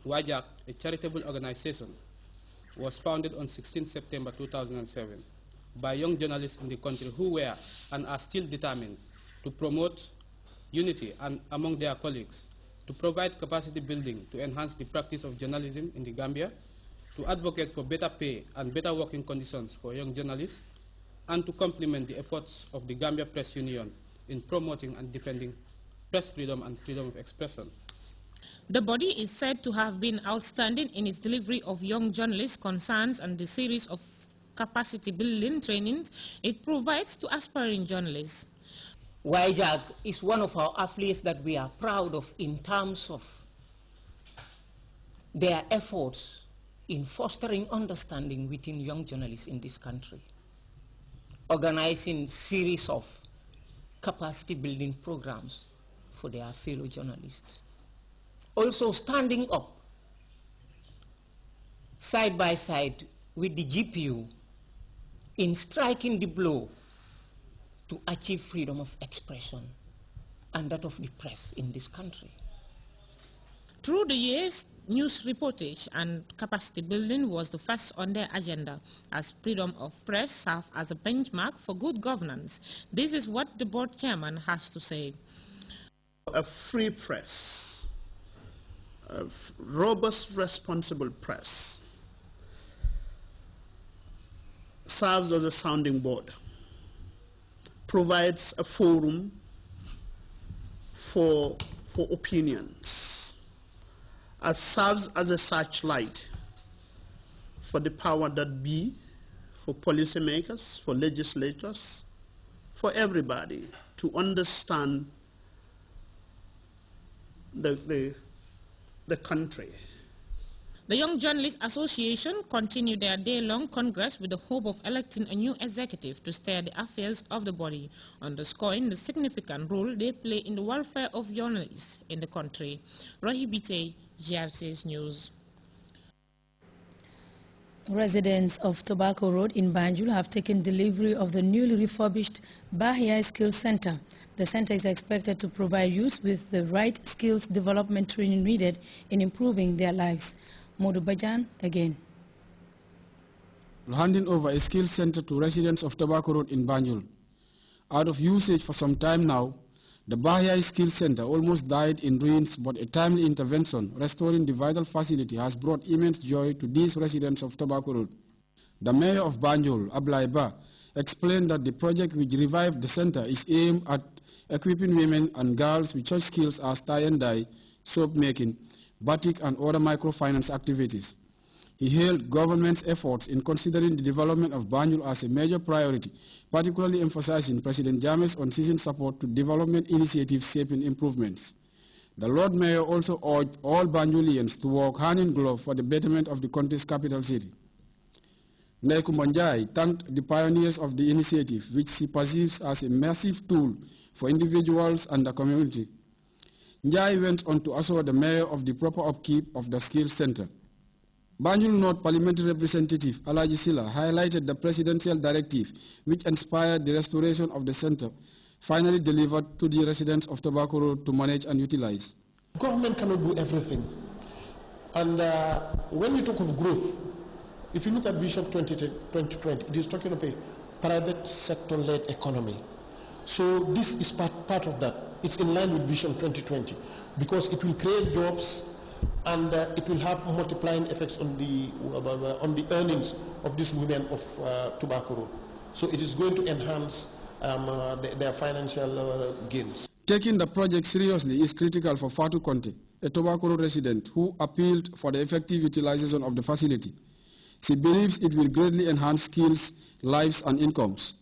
WAJAC, a charitable organization, was founded on 16 September 2007 by young journalists in the country who were and are still determined to promote unity and among their colleagues, to provide capacity building to enhance the practice of journalism in the Gambia, to advocate for better pay and better working conditions for young journalists, and to complement the efforts of the Gambia Press Union in promoting and defending press freedom and freedom of expression. The body is said to have been outstanding in its delivery of young journalists' concerns and the series of capacity building trainings it provides to aspiring journalists. WAJAC is one of our affiliates that we are proud of in terms of their efforts in fostering understanding within young journalists in this country, organizing series of capacity building programs for their fellow journalists. Also standing up side by side with the GPU in striking the blow to achieve freedom of expression and that of the press in this country. Through the years, news reportage and capacity building was the first on their agenda, as freedom of press served as a benchmark for good governance. This is what the board chairman has to say. A free press, a robust, responsible press serves as a sounding board, provides a forum for opinions, serves as a searchlight for the power that be, for policymakers, for legislators, for everybody to understand the country. The Young Journalists Association continued their day-long congress with the hope of electing a new executive to steer the affairs of the body, underscoring the significant role they play in the welfare of journalists in the country. Rahibite, Grts News. Residents of Tobacco Road in Banjul have taken delivery of the newly refurbished Bahia Skills Center. The center is expected to provide youth with the right skills development training needed in improving their lives. Modu Bajan again. Handing over a skills center to residents of Tobacco Road in Banjul. Out of usage for some time now, the Bahia Skills Center almost died in ruins, but a timely intervention restoring the vital facility has brought immense joy to these residents of Tobacco Road. The mayor of Banjul, Ablaiba, explained that the project which revived the center is aimed at equipping women and girls with such skills as tie and dye, soap making, batik and other microfinance activities. He hailed government's efforts in considering the development of Banjul as a major priority, particularly emphasizing President Jammeh's unceasing support to development initiatives shaping improvements. The Lord Mayor also urged all Banjulians to work hand in glove for the betterment of the country's capital city. Neku Manjai thanked the pioneers of the initiative, which she perceives as a massive tool for individuals and the community. Njai went on to assure the mayor of the proper upkeep of the skills center. Banjul North Parliamentary Representative Alaji Silla highlighted the presidential directive which inspired the restoration of the center, finally delivered to the residents of Tobacco Road to manage and utilize. Government cannot do everything. And when we talk of growth, if you look at Vision 2020, it is talking of a private sector-led economy. So this is part of that. It's in line with Vision 2020 because it will create jobs and it will have multiplying effects on the earnings of these women of Tobacco Road. So it is going to enhance their financial gains. Taking the project seriously is critical for Fatu Conte, a Tobacco Road resident who appealed for the effective utilization of the facility. She believes it will greatly enhance skills, lives and incomes.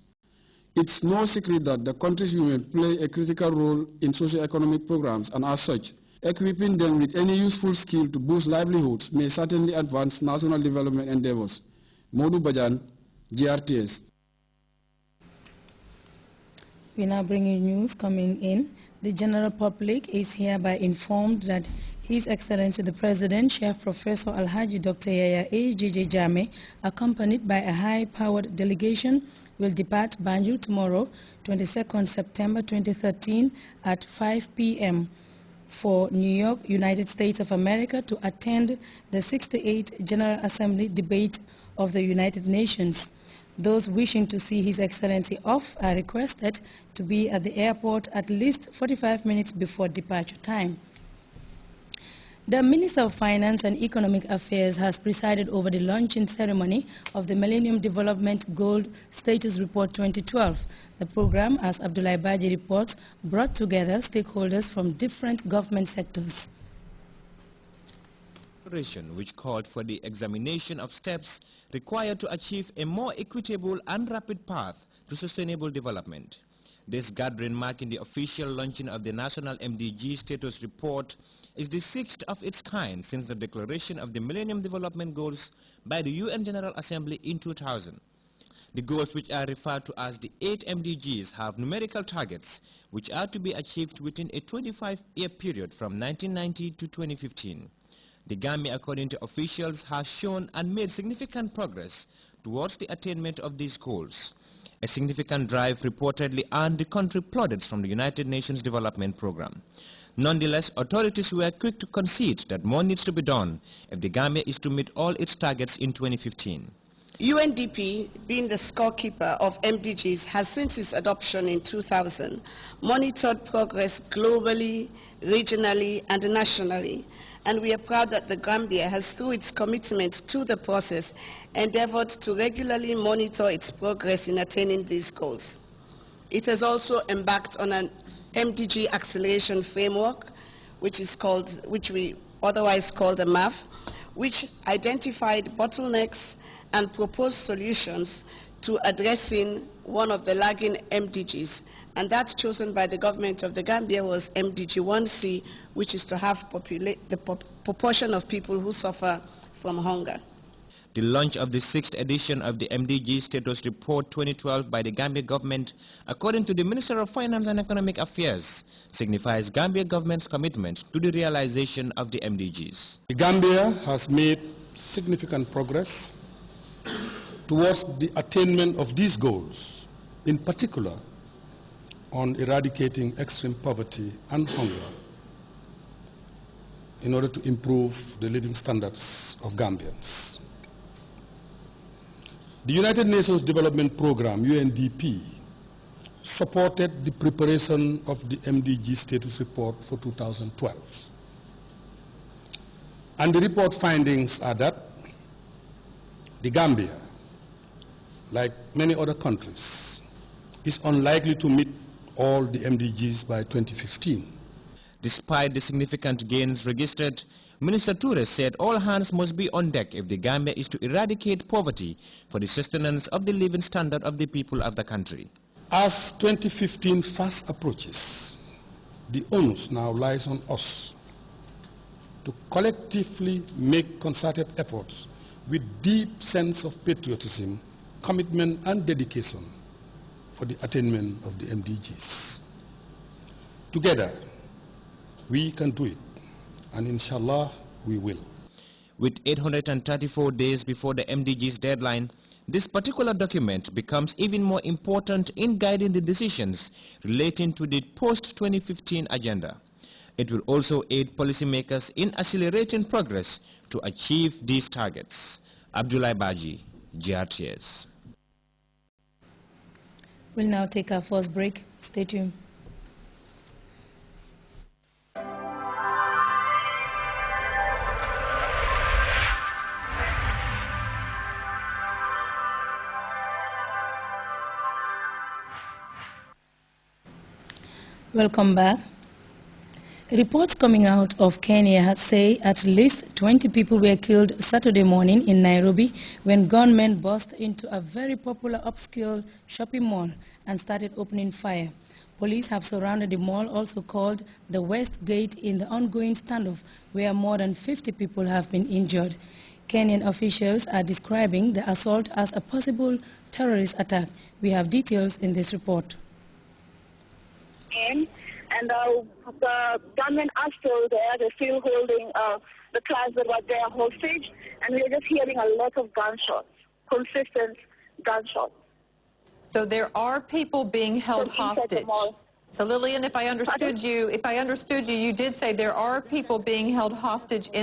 It's no secret that the country's women play a critical role in socio-economic programs, and as such, equipping them with any useful skill to boost livelihoods may certainly advance national development endeavors. Modu Bajan, GRTS. We now bring you news coming in. The general public is hereby informed that His Excellency the President, Chief Professor Alhaji Dr. Yaya A.J.J. Jammeh, accompanied by a high-powered delegation, will depart Banjul tomorrow, 22nd September 2013 at 5 p.m. for New York, United States of America, to attend the 68th General Assembly debate of the United Nations. Those wishing to see His Excellency off are requested to be at the airport at least 45 minutes before departure time. The Minister of Finance and Economic Affairs has presided over the launching ceremony of the Millennium Development Goal Status Report 2012. The program, as Abdoulaye Badji reports, brought together stakeholders from different government sectors. Which called for the examination of steps required to achieve a more equitable and rapid path to sustainable development. This gathering, marking the official launching of the National MDG Status Report, is the 6th of its kind since the declaration of the Millennium Development Goals by the UN General Assembly in 2000. The goals, which are referred to as the 8 MDGs, have numerical targets which are to be achieved within a 25-year period from 1990 to 2015. The Gambia, according to officials, has shown and made significant progress towards the attainment of these goals. A significant drive reportedly earned the country plaudits from the United Nations Development Program. Nonetheless, authorities were quick to concede that more needs to be done if the Gambia is to meet all its targets in 2015. UNDP, being the scorekeeper of MDGs, has since its adoption in 2000 monitored progress globally, regionally, and nationally. And we are proud that the Gambia has, through its commitment to the process, endeavored to regularly monitor its progress in attaining these goals. It has also embarked on an MDG acceleration framework, which we otherwise call the MAF, which identified bottlenecks and proposed solutions to addressing one of the lagging MDGs. And that chosen by the government of the Gambia was MDG 1C, which is to have the proportion of people who suffer from hunger. The launch of the 6th edition of the MDG Status Report 2012 by the Gambia government, according to the Minister of Finance and Economic Affairs, signifies Gambia government's commitment to the realization of the MDGs. The Gambia has made significant progress towards the attainment of these goals, in particular on eradicating extreme poverty and hunger in order to improve the living standards of Gambians. The United Nations Development Program, UNDP, supported the preparation of the MDG Status Report for 2012. And the report findings are that the Gambia, like many other countries, is unlikely to meet all the MDGs by 2015. Despite the significant gains registered, Minister Toure said all hands must be on deck if the Gambia is to eradicate poverty for the sustenance of the living standard of the people of the country. As 2015 fast approaches, the onus now lies on us to collectively make concerted efforts with deep sense of patriotism, commitment and dedication for the attainment of the MDGs. Together, we can do it, and inshallah, we will. With 834 days before the MDG's deadline, this particular document becomes even more important in guiding the decisions relating to the post-2015 agenda. It will also aid policymakers in accelerating progress to achieve these targets. Abdoulaye Badji, Grts. We'll now take our first break. Stay tuned. Welcome back. Reports coming out of Kenya say at least 20 people were killed Saturday morning in Nairobi when gunmen burst into a very popular upscale shopping mall and started opening fire. Police have surrounded the mall, also called the West Gate, in the ongoing standoff where more than 50 people have been injured. Kenyan officials are describing the assault as a possible terrorist attack. We have details in this report. And the gunmen are still there. They're still holding the class that were there hostage, and we're just hearing a lot of gunshots, consistent gunshots. So there are people being held hostage. So Lillian, if I understood you, you did say there are people being held hostage in